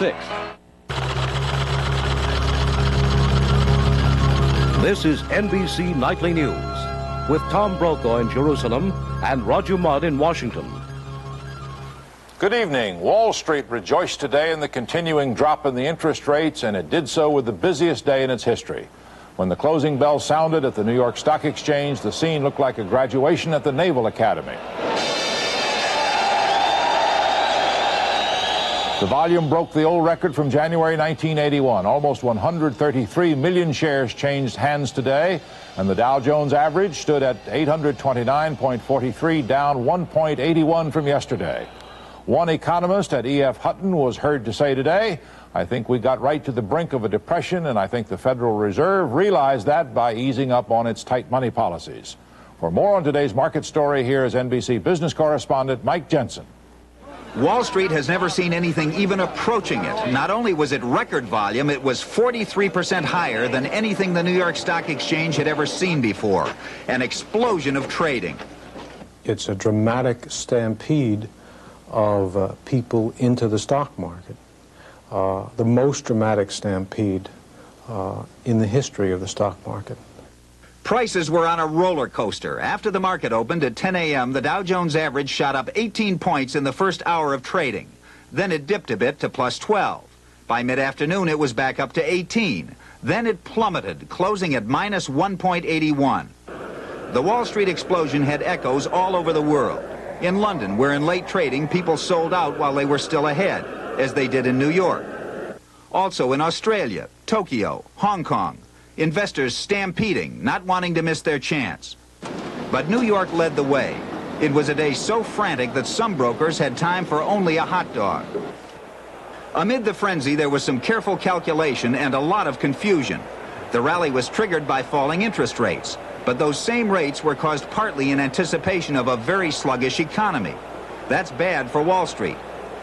6. This is NBC Nightly News with Tom Brokaw in Jerusalem and Roger Mudd in Washington. Good evening. Wall Street rejoiced today in the continuing drop in the interest rates, and it did so with the busiest day in its history. When the closing bell sounded at the New York Stock Exchange, the scene looked like a graduation at the Naval Academy. The volume broke the old record from January 1981. Almost 133 million shares changed hands today, and the Dow Jones average stood at 829.43, down 1.81 from yesterday. One economist at E.F. Hutton was heard to say today, "I think we got right to the brink of a depression, and I think the Federal Reserve realized that by easing up on its tight money policies." For more on today's market story, here is NBC business correspondent Mike Jensen. Wall Street has never seen anything even approaching it. Not only was it record volume, it was 43% higher than anything the New York Stock Exchange had ever seen before. An explosion of trading. It's a dramatic stampede of people into the stock market. The most dramatic stampede in the history of the stock market. Prices were on a roller coaster. After the market opened at 10 a.m., the Dow Jones average shot up 18 points in the first hour of trading. Then it dipped a bit to plus 12. By mid-afternoon, it was back up to 18. Then it plummeted, closing at minus 1.81. The Wall Street explosion had echoes all over the world. In London, where in late trading, people sold out while they were still ahead, as they did in New York. Also in Australia, Tokyo, Hong Kong. Investors stampeding, not wanting to miss their chance. But New York led the way. It was a day so frantic that some brokers had time for only a hot dog. Amid the frenzy, there was some careful calculation and a lot of confusion. The rally was triggered by falling interest rates, but those same rates were caused partly in anticipation of a very sluggish economy. That's bad for Wall Street.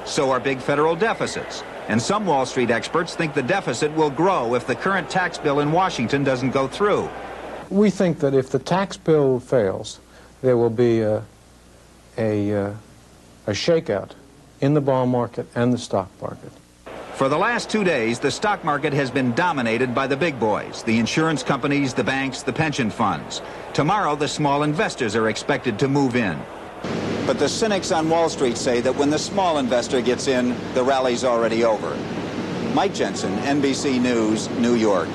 So are big federal deficits. And some Wall Street experts think the deficit will grow if the current tax bill in Washington doesn't go through. We think that if the tax bill fails, there will be a shakeout in the bond market and the stock market. For the last 2 days, the stock market has been dominated by the big boys, the insurance companies, the banks, the pension funds. Tomorrow, the small investors are expected to move in. But the cynics on Wall Street say that when the small investor gets in, the rally's already over. Mike Jensen, NBC News, New York.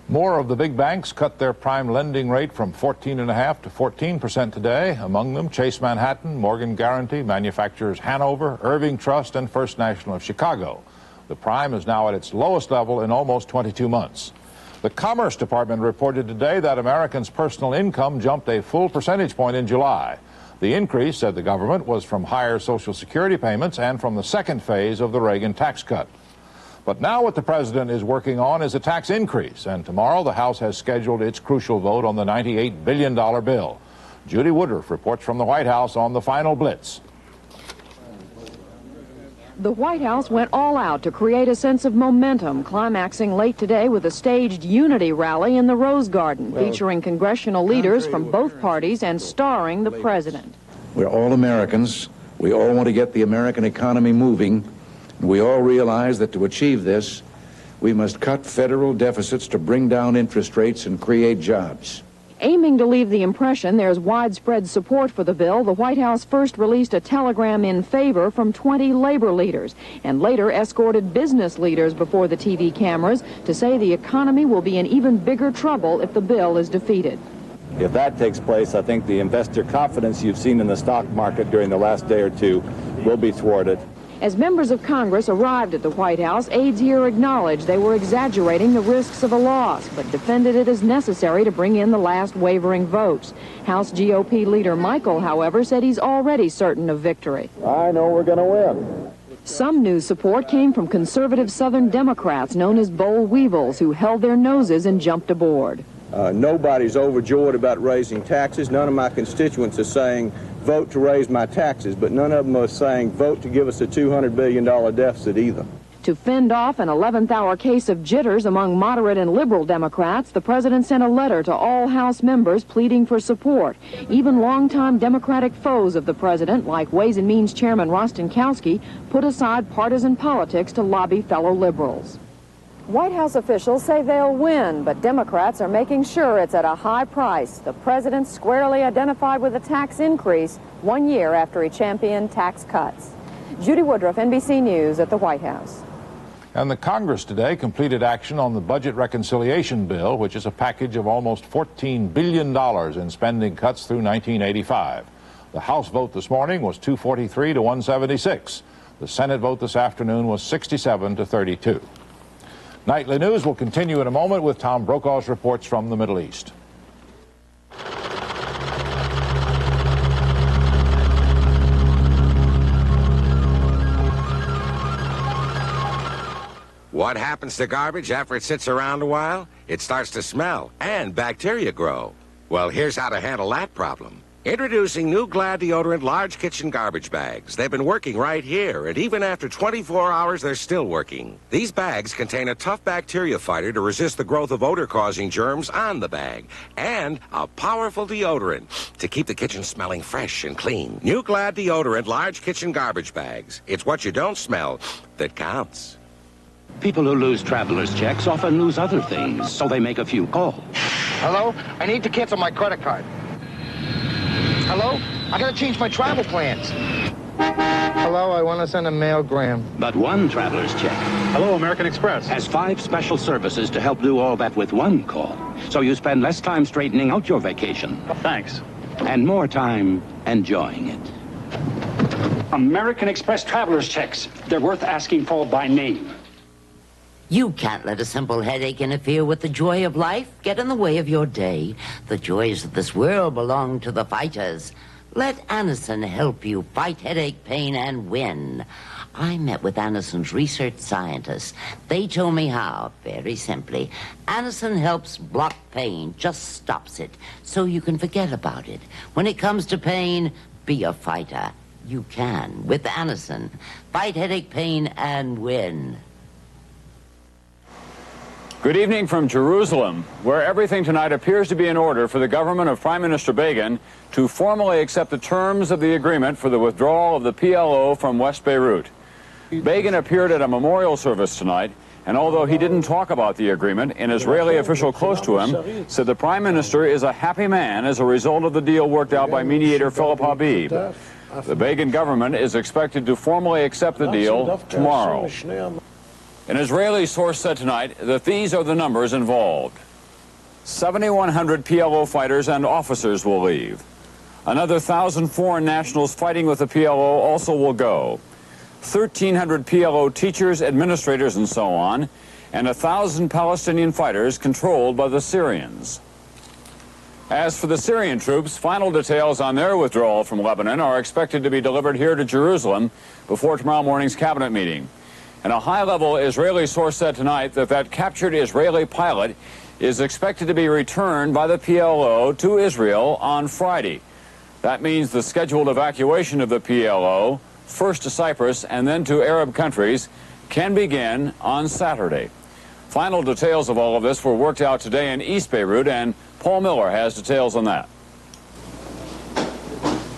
More of the big banks cut their prime lending rate from 14.5% to 14% today. Among them, Chase Manhattan, Morgan Guaranty, manufacturers Hanover, Irving Trust, and First National of Chicago. The prime is now at its lowest level in almost 22 months. The Commerce Department reported today that Americans' personal income jumped a full percentage point in July. The increase, said the government, was from higher Social Security payments and from the second phase of the Reagan tax cut. But now what the president is working on is a tax increase, and tomorrow the House has scheduled its crucial vote on the $98 billion bill. Judy Woodruff reports from the White House on the final blitz. The White House went all out to create a sense of momentum, climaxing late today with a staged unity rally in the Rose Garden, featuring congressional leaders from both parties and starring the president. We're all Americans. We all want to get the American economy moving. We all realize that to achieve this, we must cut federal deficits to bring down interest rates and create jobs. Aiming to leave the impression there's widespread support for the bill, the White House first released a telegram in favor from 20 labor leaders and later escorted business leaders before the TV cameras to say the economy will be in even bigger trouble if the bill is defeated. If that takes place, I think the investor confidence you've seen in the stock market during the last day or two will be thwarted. As members of Congress arrived at the White House, aides here acknowledged they were exaggerating the risks of a loss, but defended it as necessary to bring in the last wavering votes. House GOP leader Michael, however, said he's already certain of victory. I know we're going to win. Some new support came from conservative Southern Democrats known as boll weevils, who held their noses and jumped aboard. Nobody's overjoyed about raising taxes. None of my constituents are saying, vote to raise my taxes, but none of them are saying, vote to give us a $200 billion deficit either. To fend off an 11th-hour case of jitters among moderate and liberal Democrats, the president sent a letter to all House members pleading for support. Even longtime Democratic foes of the president, like Ways and Means Chairman Rostenkowski, put aside partisan politics to lobby fellow liberals. White House officials say they'll win, but Democrats are making sure it's at a high price. The president squarely identified with a tax increase 1 year after he championed tax cuts. Judy Woodruff, NBC News at the White House. And the Congress today completed action on the budget reconciliation bill, which is a package of almost $14 billion in spending cuts through 1985. The House vote this morning was 243 to 176. The Senate vote this afternoon was 67 to 32. Nightly News will continue in a moment with Tom Brokaw's reports from the Middle East. What happens to garbage after it sits around a while? It starts to smell and bacteria grow. Well, here's how to handle that problem. Introducing new Glad deodorant large kitchen garbage bags. They've been working right here, and even after 24 hours, they're still working. These bags contain a tough bacteria fighter to resist the growth of odor-causing germs on the bag, and a powerful deodorant to keep the kitchen smelling fresh and clean. New Glad deodorant large kitchen garbage bags. It's what you don't smell that counts. People who lose traveler's checks often lose other things, so they make a few calls. Hello? I need to cancel my credit card. Hello? I gotta change my travel plans. Hello, I want to send a mailgram. But one traveler's check. Hello, American Express. Has 5 special services to help do all that with one call. So you spend less time straightening out your vacation. Thanks. And more time enjoying it. American Express traveler's checks. They're worth asking for by name. You can't let a simple headache interfere with the joy of life, get in the way of your day. The joys of this world belong to the fighters. Let Anacin help you fight headache pain and win. I met with Anacin's research scientists. They told me how, very simply. Anacin helps block pain, just stops it, so you can forget about it. When it comes to pain, be a fighter. You can, with Anacin. Fight headache pain and win. Good evening from Jerusalem, where everything tonight appears to be in order for the government of Prime Minister Begin to formally accept the terms of the agreement for the withdrawal of the PLO from West Beirut. Begin appeared at a memorial service tonight, and although he didn't talk about the agreement, an Israeli official close to him said the Prime Minister is a happy man as a result of the deal worked out by mediator Philip Habib. The Begin government is expected to formally accept the deal tomorrow. An Israeli source said tonight that these are the numbers involved. 7,100 PLO fighters and officers will leave. Another 1,000 foreign nationals fighting with the PLO also will go. 1,300 PLO teachers, administrators, and so on, and 1,000 Palestinian fighters controlled by the Syrians. As for the Syrian troops, final details on their withdrawal from Lebanon are expected to be delivered here to Jerusalem before tomorrow morning's cabinet meeting. And a high-level Israeli source said tonight that that captured Israeli pilot is expected to be returned by the PLO to Israel on Friday. That means the scheduled evacuation of the PLO, first to Cyprus and then to Arab countries, can begin on Saturday. Final details of all of this were worked out today in East Beirut, and Paul Miller has details on that.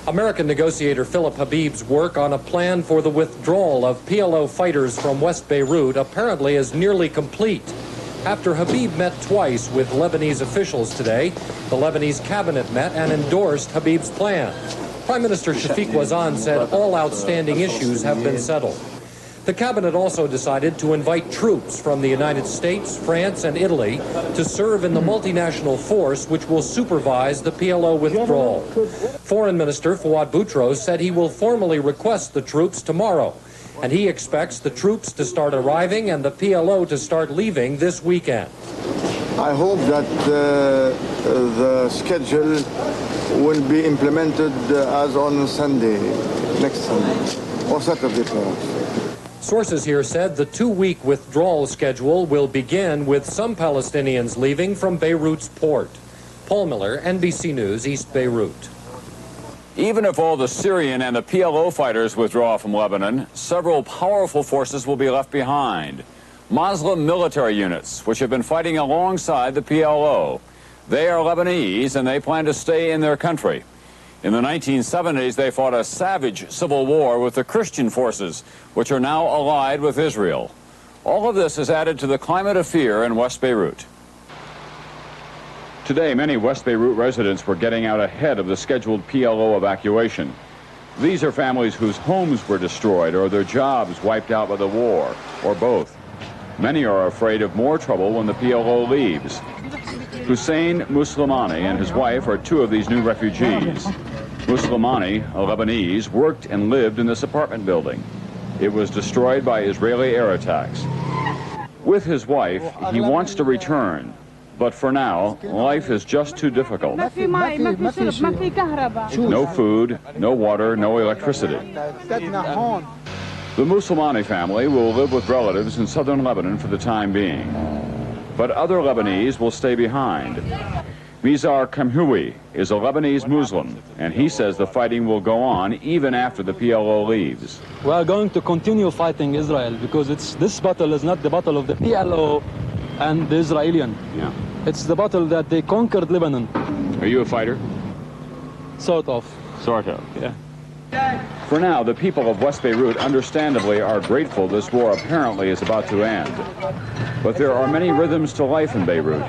American negotiator Philip Habib's work on a plan for the withdrawal of PLO fighters from West Beirut apparently is nearly complete. After Habib met twice with Lebanese officials today, the Lebanese cabinet met and endorsed Habib's plan. Prime Minister Shafiq Wazan said all outstanding issues have been settled. The cabinet also decided to invite troops from the United States, France, and Italy to serve in the multinational force which will supervise the PLO withdrawal. Foreign Minister Fouad Boutros said he will formally request the troops tomorrow, and he expects the troops to start arriving and the PLO to start leaving this weekend. I hope that the schedule will be implemented as on Sunday, next Sunday, or Saturday perhaps. Sources here said the 2-week withdrawal schedule will begin with some Palestinians leaving from Beirut's port. Paul Miller, NBC News, East Beirut. Even if all the Syrian and the PLO fighters withdraw from Lebanon, several powerful forces will be left behind. Muslim military units, which have been fighting alongside the PLO. They are Lebanese, and they plan to stay in their country. In the 1970s, they fought a savage civil war with the Christian forces, which are now allied with Israel. All of this has added to the climate of fear in West Beirut. Today, many West Beirut residents were getting out ahead of the scheduled PLO evacuation. These are families whose homes were destroyed or their jobs wiped out by the war, or both. Many are afraid of more trouble when the PLO leaves. Hussein Muslimani and his wife are two of these new refugees. Muslimani, a Lebanese, worked and lived in this apartment building. It was destroyed by Israeli air attacks. With his wife, he wants to return. But for now, life is just too difficult. No food, no water, no electricity. The Muslimani family will live with relatives in southern Lebanon for the time being. But other Lebanese will stay behind. Mizar Kamhoui is a Lebanese Muslim, and he says the fighting will go on even after the PLO leaves. We are going to continue fighting Israel because this battle is not the battle of the PLO and the Israeli. Yeah. It's the battle that they conquered Lebanon. Are you a fighter? Sort of. Sort of, yeah. For now, the people of West Beirut understandably are grateful this war apparently is about to end. But there are many rhythms to life in Beirut.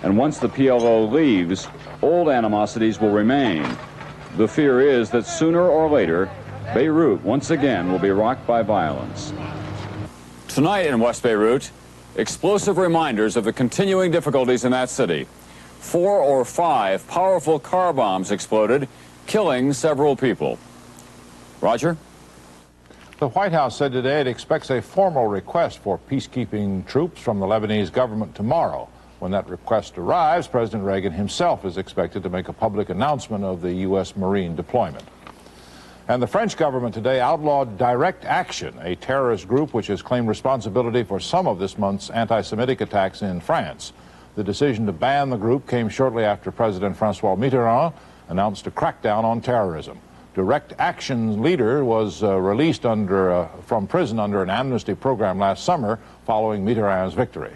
And once the PLO leaves, old animosities will remain. The fear is that sooner or later, Beirut once again will be rocked by violence. Tonight in West Beirut, explosive reminders of the continuing difficulties in that city. 4 or 5 powerful car bombs exploded, killing several people. Roger? The White House said today it expects a formal request for peacekeeping troops from the Lebanese government tomorrow. When that request arrives, President Reagan himself is expected to make a public announcement of the U.S. Marine deployment. And the French government today outlawed Direct Action, a terrorist group which has claimed responsibility for some of this month's anti-Semitic attacks in France. The decision to ban the group came shortly after President François Mitterrand announced a crackdown on terrorism. Direct Action's leader was released from prison under an amnesty program last summer following Mitterrand's victory.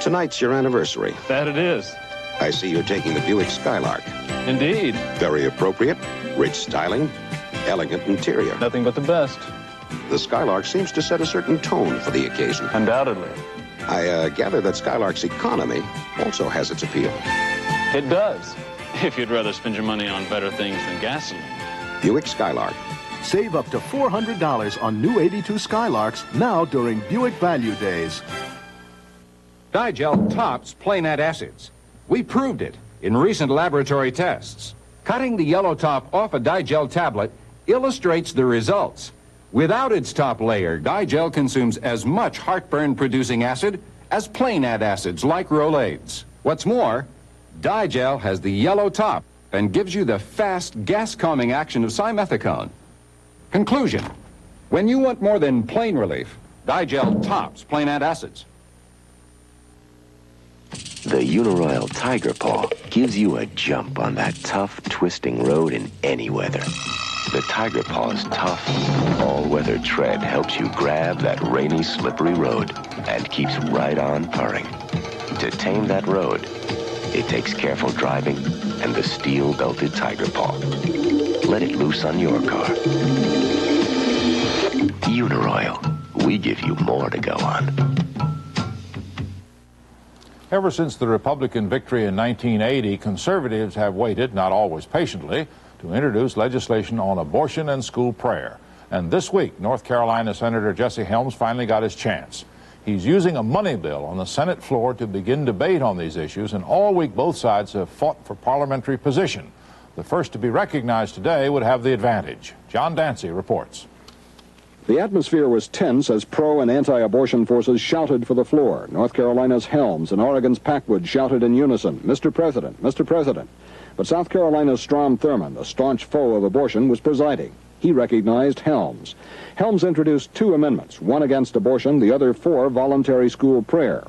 Tonight's your anniversary. That it is. I see you're taking the Buick Skylark. Indeed. Very appropriate, rich styling, elegant interior. Nothing but the best. The Skylark seems to set a certain tone for the occasion. Undoubtedly. I gather that Skylark's economy also has its appeal. It does. If you'd rather spend your money on better things than gasoline. Buick Skylark. Save up to $400 on new 82 Skylarks now during Buick Value Days. Digel tops plain-add acids. We proved it in recent laboratory tests. Cutting the yellow top off a Digel tablet illustrates the results. Without its top layer, Digel consumes as much heartburn-producing acid as plain-add acids like Rolaids. What's more, Digel has the yellow top and gives you the fast, gas-calming action of simethicone. Conclusion: when you want more than plain relief, Digel tops plain-add acids. The Uniroyal Tiger Paw gives you a jump on that tough, twisting road in any weather. The Tiger Paw's tough, all-weather tread helps you grab that rainy, slippery road and keeps right on purring. To tame that road, it takes careful driving and the steel-belted Tiger Paw. Let it loose on your car. Uniroyal, we give you more to go on. Ever since the Republican victory in 1980, conservatives have waited, not always patiently, to introduce legislation on abortion and school prayer. And this week, North Carolina Senator Jesse Helms finally got his chance. He's using a money bill on the Senate floor to begin debate on these issues, and all week both sides have fought for parliamentary position. The first to be recognized today would have the advantage. John Dancy reports. The atmosphere was tense as pro- and anti-abortion forces shouted for the floor. North Carolina's Helms and Oregon's Packwood shouted in unison, "Mr. President, Mr. President." But South Carolina's Strom Thurmond, a staunch foe of abortion, was presiding. He recognized Helms. Helms introduced 2 amendments, one against abortion, the other for voluntary school prayer.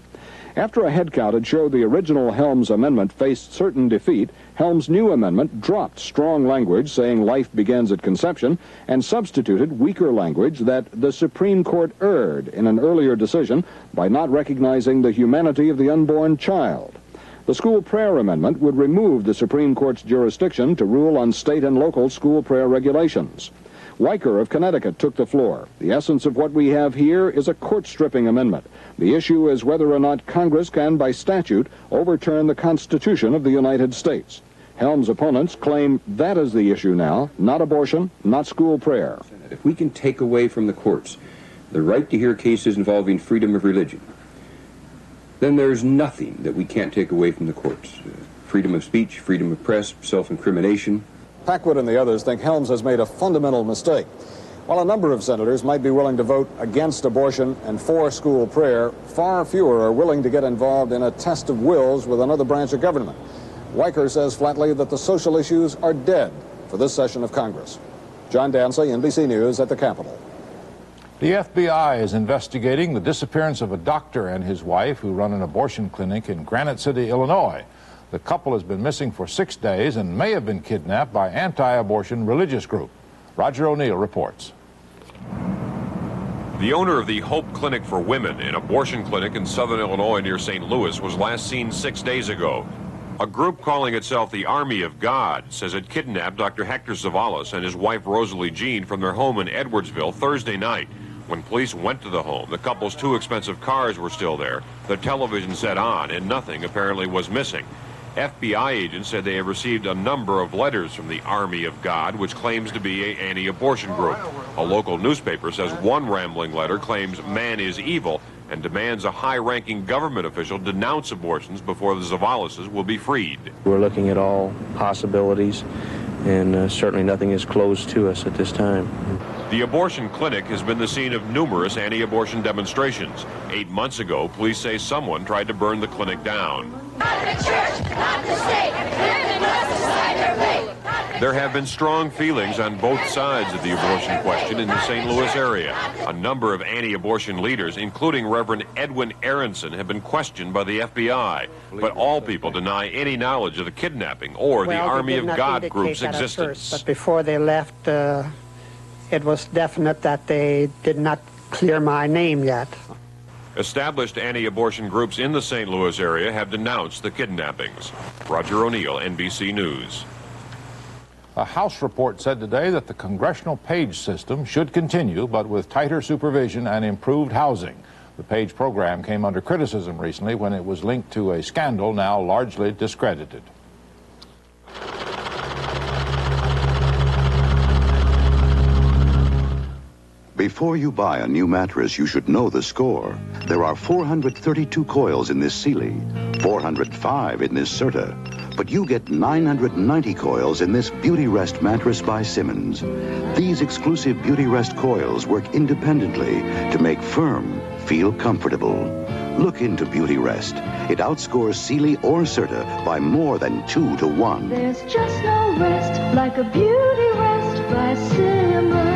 After a head count had showed the original Helms amendment faced certain defeat, Helms' new amendment dropped strong language saying life begins at conception and substituted weaker language that the Supreme Court erred in an earlier decision by not recognizing the humanity of the unborn child. The school prayer amendment would remove the Supreme Court's jurisdiction to rule on state and local school prayer regulations. Weicker of Connecticut took the floor. The essence of what we have here is a court-stripping amendment. The issue is whether or not Congress can, by statute, overturn the Constitution of the United States. Helms' opponents claim that is the issue now, not abortion, not school prayer. If we can take away from the courts the right to hear cases involving freedom of religion, then there's nothing that we can't take away from the courts. Freedom of speech, freedom of press, self-incrimination. Packwood and the others think Helms has made a fundamental mistake. While a number of senators might be willing to vote against abortion and for school prayer, far fewer are willing to get involved in a test of wills with another branch of government. Weicker says flatly that the social issues are dead for this session of Congress. John Dancy, NBC News at the Capitol. The FBI is investigating the disappearance of a doctor and his wife who run an abortion clinic in Granite City, Illinois. The couple has been missing for 6 days and may have been kidnapped by anti-abortion religious group. Roger O'Neill reports. The owner of the Hope Clinic for Women, an abortion clinic in southern Illinois near St. Louis, was last seen 6 days ago. A group calling itself the Army of God says it kidnapped Dr. Hector Zavalas and his wife Rosalie Jean from their home in Edwardsville Thursday night. When police went to the home, the couple's 2 expensive cars were still there, the television set on, and nothing apparently was missing. FBI agents said they have received a number of letters from the Army of God, which claims to be an anti-abortion group. A local newspaper says one rambling letter claims man is evil and demands a high-ranking government official denounce abortions before the Zavalases will be freed. We're looking at all possibilities, and certainly nothing is closed to us at this time. The abortion clinic has been the scene of numerous anti-abortion demonstrations. 8 months ago, police say someone tried to burn the clinic down. Not the church, not the state. Women must decide their fate. There have been strong feelings on both sides of the abortion question in the St. Louis area. A number of anti-abortion leaders, including Reverend Edwin Aronson, have been questioned by the FBI. But all people deny any knowledge of the kidnapping or the Army of God group's existence. But before they left, it was definite that they did not clear my name yet. Established anti-abortion groups in the St. Louis area have denounced the kidnappings. Roger O'Neill, NBC News. A House report said today that the congressional page system should continue, but with tighter supervision and improved housing. The page program came under criticism recently when it was linked to a scandal now largely discredited. Before you buy a new mattress, you should know the score. There are 432 coils in this Sealy, 405 in this Serta, but you get 990 coils in this Beauty Rest mattress by Simmons. These exclusive Beauty Rest coils work independently to make firm feel comfortable. Look into Beauty Rest. It outscores Sealy or Serta by more than 2 to 1. There's just no rest like a Beauty Rest by Simmons.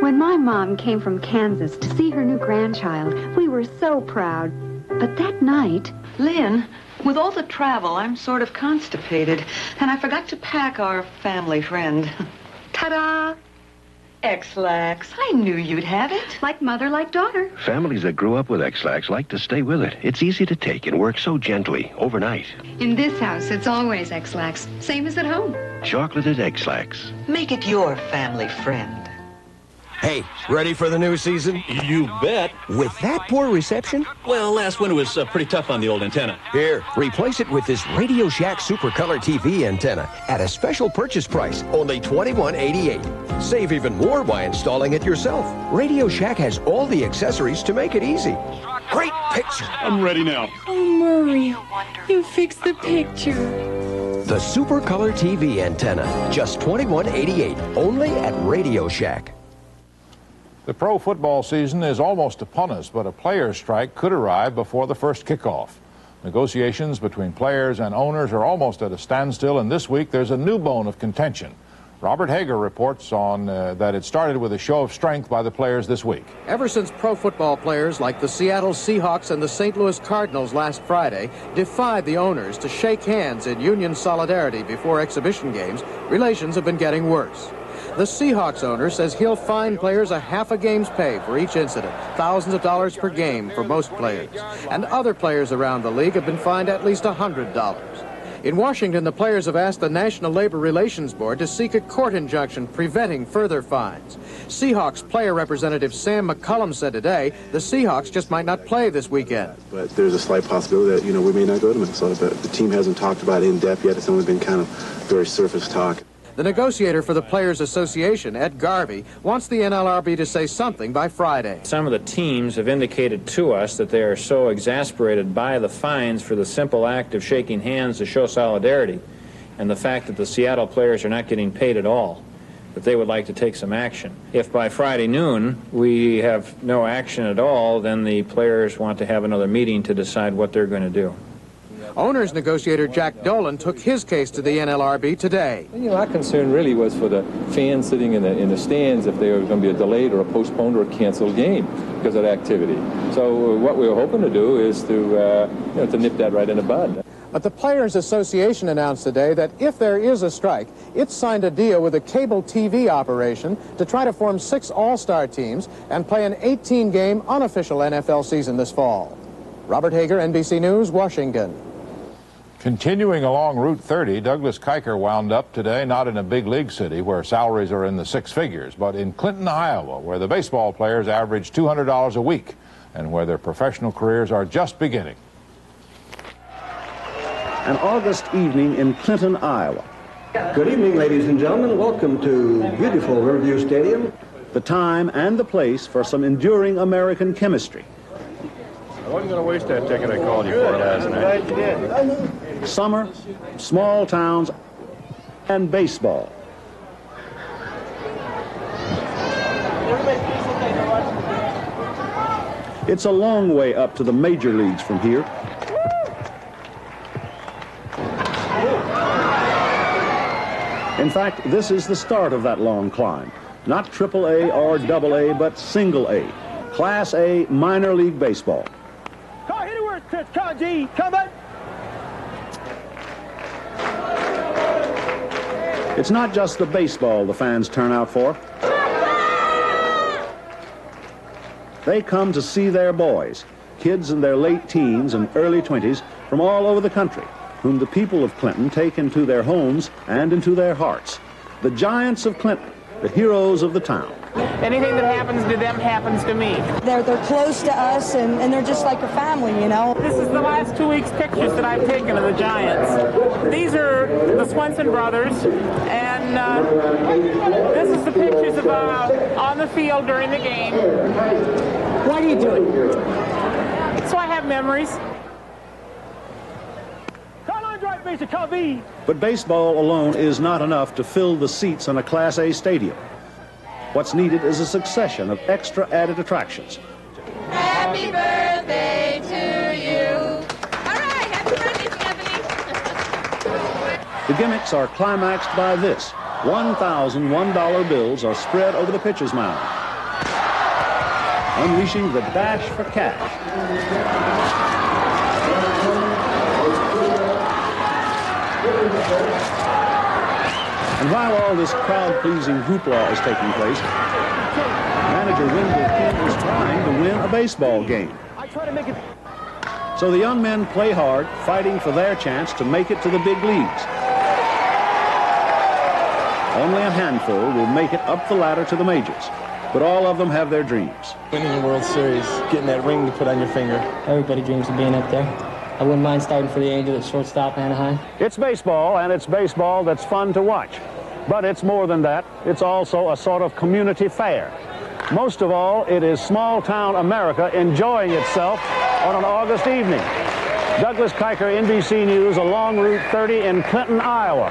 When my mom came from Kansas to see her new grandchild, we were so proud. But that night... Lynn, with all the travel, I'm sort of constipated. And I forgot to pack our family friend. Ta-da! X-Lax. I knew you'd have it. Like mother, like daughter. Families that grew up with X-Lax like to stay with it. It's easy to take and works so gently overnight. In this house, it's always X-Lax. Same as at home. Chocolated X-Lax. Make it your family friend. Hey, ready for the new season? You bet. With that poor reception? Well, last winter was pretty tough on the old antenna. Here, replace it with this Radio Shack Super Color TV antenna at a special purchase price, only $21.88. Save even more by installing it yourself. Radio Shack has all the accessories to make it easy. Great picture. I'm ready now. Oh, Murray, you fixed the picture. The Super Color TV antenna, just $21.88, only at Radio Shack. The pro football season is almost upon us, but a players' strike could arrive before the first kickoff. Negotiations between players and owners are almost at a standstill, and this week there's a new bone of contention. Robert Hager reports on that it started with a show of strength by the players this week. Ever since pro football players like the Seattle Seahawks and the St. Louis Cardinals last Friday defied the owners to shake hands in union solidarity before exhibition games, relations have been getting worse. The Seahawks owner says he'll fine players a half a game's pay for each incident, thousands of dollars per game for most players. And other players around the league have been fined at least $100. In Washington, the players have asked the National Labor Relations Board to seek a court injunction preventing further fines. Seahawks player representative Sam McCullum said today the Seahawks just might not play this weekend. But there's a slight possibility that, we may not go to Minnesota, but the team hasn't talked about it in depth yet. It's only been kind of very surface talk. The negotiator for the Players Association, Ed Garvey, wants the NLRB to say something by Friday. Some of the teams have indicated to us that they are so exasperated by the fines for the simple act of shaking hands to show solidarity and the fact that the Seattle players are not getting paid at all, that they would like to take some action. If by Friday noon we have no action at all, then the players want to have another meeting to decide what they're going to do. Owners negotiator Jack Dolan took his case to the NLRB today. Our concern really was for the fans sitting in the stands if they were going to be a delayed or a postponed or a canceled game because of that activity. So what we were hoping to do is to nip that right in the bud. But the Players Association announced today that if there is a strike, it's signed a deal with a cable TV operation to try to form 6 all-star teams and play an 18-game unofficial NFL season this fall. Robert Hager, NBC News, Washington. Continuing along Route 30, Douglas Kiker wound up today not in a big league city where salaries are in the 6 figures, but in Clinton, Iowa, where the baseball players average $200 a week and where their professional careers are just beginning. An August evening in Clinton, Iowa. Good evening, ladies and gentlemen. Welcome to beautiful Riverview Stadium. The time and the place for some enduring American chemistry. I wasn't going to waste that ticket I called you for last night. Glad you did. Summer, small towns, and baseball. It's a long way up to the major leagues from here. In fact, this is the start of that long climb. Not AAA or AA, but single A. Class A minor league baseball. Come on, hit it where it's pitched. Come on, G. Come on. It's not just the baseball the fans turn out for. They come to see their boys, kids in their late teens and early 20s from all over the country, whom the people of Clinton take into their homes and into their hearts. The giants of Clinton, the heroes of the town. Anything that happens to them happens to me. They're close to us, and they're just like a family, you know. This is the last 2 weeks' pictures that I've taken of the Giants. These are the Swenson brothers, and this is the pictures of on the field during the game. Why do you do it? So I have memories. But baseball alone is not enough to fill the seats in a Class A stadium. What's needed is a succession of extra added attractions. Happy birthday to you. All right, happy birthday, Stephanie. The gimmicks are climaxed by this. 1,000 $1 bills are spread over the pitcher's mound, unleashing the dash for cash. And while all this crowd-pleasing hoopla is taking place, manager Wendell King is trying to win a baseball game. So the young men play hard, fighting for their chance to make it to the big leagues. Only a handful will make it up the ladder to the majors, but all of them have their dreams. Winning the World Series, getting that ring to put on your finger. Everybody dreams of being up there. I wouldn't mind starting for the Angels at shortstop, Anaheim. It's baseball, and it's baseball that's fun to watch. But it's more than that. It's also a sort of community fair. Most of all, it is small-town America enjoying itself on an August evening. Douglas Kiker, NBC News, along Route 30 in Clinton, Iowa.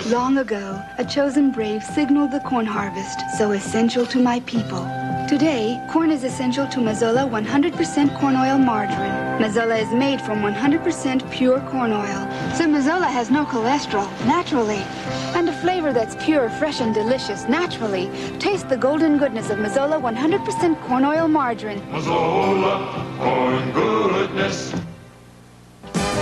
Long ago, a chosen brave signaled the corn harvest so essential to my people, Today, corn is essential to Mazola 100% corn oil margarine. Mazola is made from 100% pure corn oil. So Mazola has no cholesterol, naturally. And a flavor that's pure, fresh, and delicious, naturally. Taste the golden goodness of Mazola 100% corn oil margarine. Mazola, corn goodness.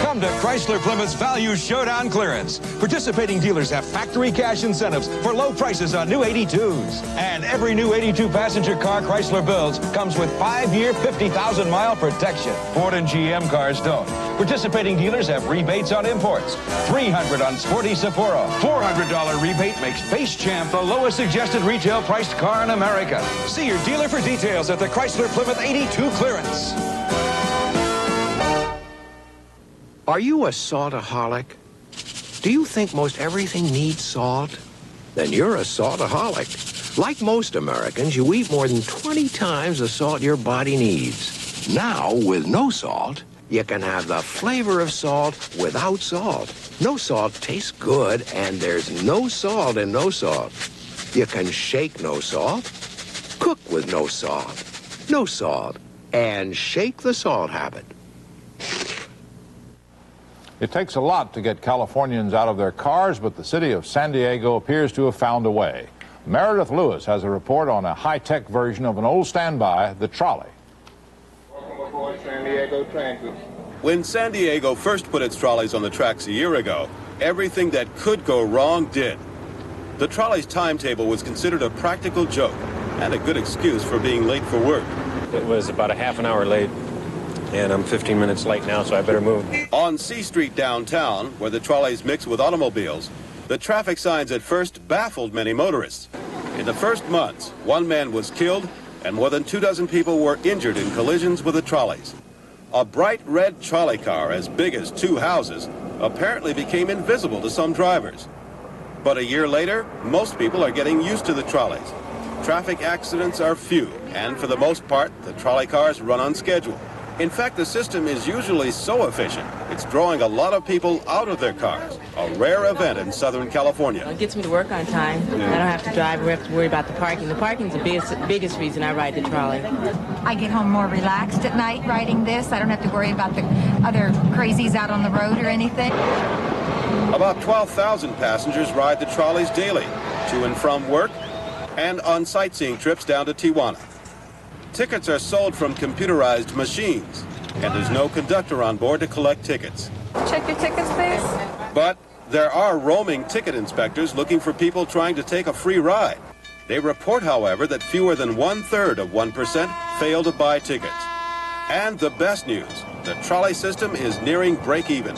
Come to Chrysler Plymouth's Value Showdown Clearance. Participating dealers have factory cash incentives for low prices on new 82s. And every new 82 passenger car Chrysler builds comes with 5-year, 50,000-mile protection. Ford and GM cars don't. Participating dealers have rebates on imports. $300 on sporty Sapporo. $400 rebate makes Face Champ the lowest suggested retail priced car in America. See your dealer for details at the Chrysler Plymouth 82 Clearance. Are you a saltaholic? Do you think most everything needs salt? Then you're a saltaholic. Like most Americans, you eat more than 20 times the salt your body needs. Now, with no salt, you can have the flavor of salt without salt. No salt tastes good, and there's no salt in no salt. You can shake no salt, cook with no salt, and shake the salt habit. It takes a lot to get Californians out of their cars, but the city of San Diego appears to have found a way. Meredith Lewis has a report on a high-tech version of an old standby, the trolley. Welcome aboard San Diego Transit. When San Diego first put its trolleys on the tracks a year ago, everything that could go wrong did. The trolley's timetable was considered a practical joke and a good excuse for being late for work. It was about a half an hour late. And I'm 15 minutes late now, so I better move. On C Street downtown, where the trolleys mix with automobiles, the traffic signs at first baffled many motorists. In the first months, one man was killed and more than 24 people were injured in collisions with the trolleys. A bright red trolley car as big as 2 houses apparently became invisible to some drivers. But a year later, most people are getting used to the trolleys. Traffic accidents are few, and for the most part, the trolley cars run on schedule. In fact, the system is usually so efficient, it's drawing a lot of people out of their cars, a rare event in Southern California. It gets me to work on time. I don't have to drive or have to worry about the parking. The parking's the biggest reason I ride the trolley. I get home more relaxed at night riding this. I don't have to worry about the other crazies out on the road or anything. About 12,000 passengers ride the trolleys daily, to and from work, and on sightseeing trips down to Tijuana. Tickets are sold from computerized machines, and there's no conductor on board to collect tickets. Check your tickets, please. But there are roaming ticket inspectors looking for people trying to take a free ride. They report, however, that fewer than 1/3 of 1% fail to buy tickets. And the best news, the trolley system is nearing break-even.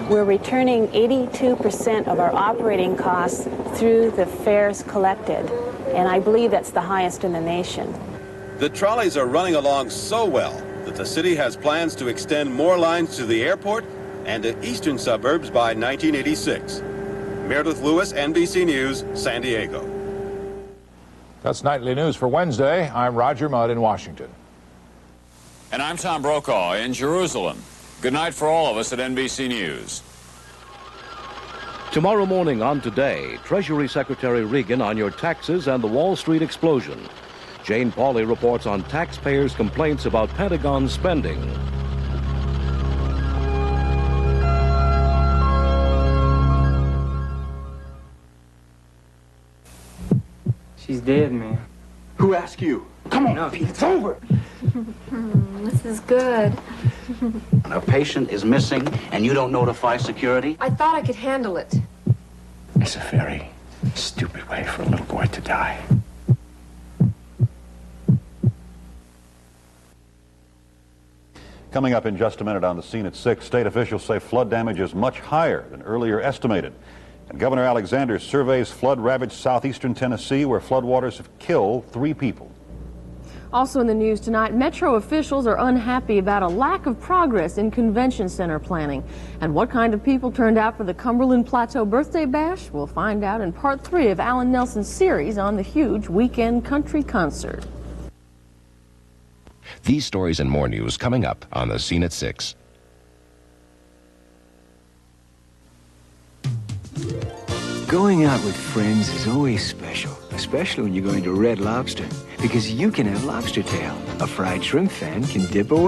We're returning 82% of our operating costs through the fares collected, and I believe that's the highest in the nation. The trolleys are running along so well that the city has plans to extend more lines to the airport and to eastern suburbs by 1986. Meredith Lewis, NBC News, San Diego. That's Nightly News for Wednesday. I'm Roger Mudd in Washington. And I'm Tom Brokaw in Jerusalem. Good night for all of us at NBC News. Tomorrow morning on Today, Treasury Secretary Regan on your taxes and the Wall Street explosion. Jane Pauley reports on taxpayers' complaints about Pentagon spending. She's dead, man. Who asked you? Come on, No. Pete, it's over. This is good. When a patient is missing and you don't notify security, I thought I could handle it. it's a very stupid way for a little boy to die. Coming up in just a minute on the scene at 6, state officials say flood damage is much higher than earlier estimated. And Governor Alexander surveys flood-ravaged southeastern Tennessee, where floodwaters have killed 3 people. Also in the news tonight, Metro officials are unhappy about a lack of progress in convention center planning. And what kind of people turned out for the Cumberland Plateau Birthday Bash? We'll find out in part 3 of Alan Nelson's series on the huge weekend country concert. These stories and more news coming up on The Scene at 6. Going out with friends is always special, but especially when you're going to Red Lobster, because you can have lobster tail. A fried shrimp fan can dip away.